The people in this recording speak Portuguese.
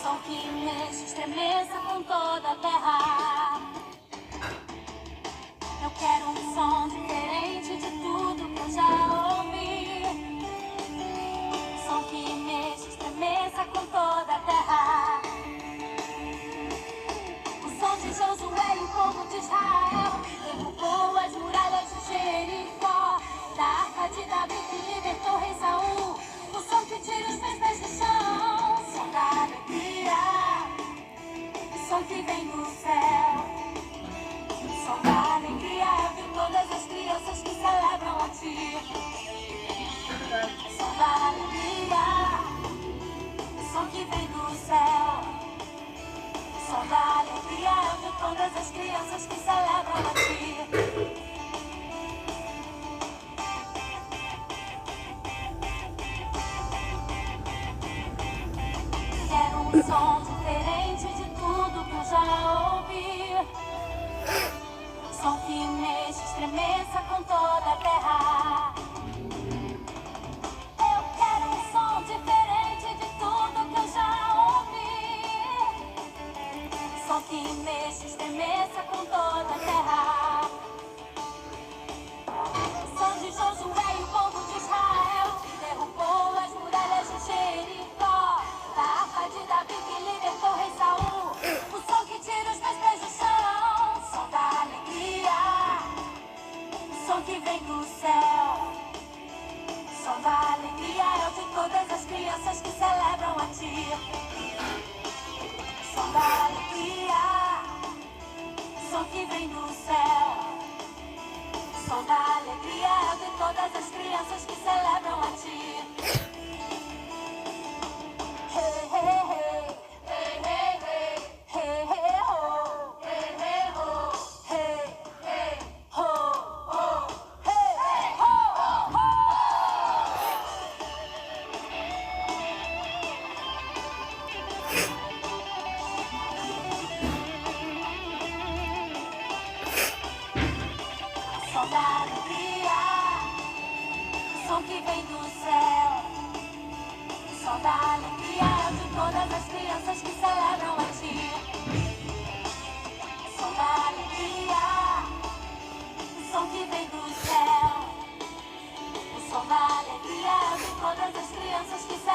som que mexe, estremeça com toda a terra. Eu quero um som diferente de tudo que eu já ouvi. Som que mexe, estremeça com toda a terra. O som de Josué e o povo de Israel derrubou as muralhas de Jericó. Da arca de Davi que libertou o rei Saul. O som que tira os meus pés do chão. Som da alegria. O som que vem do céu. Som da alegria. Eu vi todas as crianças que celebram a ti. Som da alegria. O som que vem do céu. Som da alegria. Eu vi todas as crianças que celebram a ti. Quero um som diferente de tudo que eu já ouvi. Som que mexe, estremeça com toda a terra. Eu quero um som diferente de tudo que eu já ouvi. Som que mexe, estremeça com toda a terra. Som de Josué e o povo de Israel que derrubou as muralhas de Jericó. Da arca de Davi que libertou o rei Saul. O som que tira os meus pés do chão. Som da alegria. O som que vem do céu. Som da alegria é o de todas as crianças que celebram a ti. Som da alegria. O som que vem do céu. Som da alegria é o de todas as crianças que celebram a ti. Hey, hey, hey. Hey, hey, hey. Hey, hey, ho. Hey, hey, ho. Hey, hey, ho, ho. Hey, hey, ho, ho. Som da alegria. Som que vem do céu. Som da alegria é o de todas as crianças que celebram a ti. Som da alegria. O som que vem do céu. O som da alegria é o de todas as crianças que celebram a ti.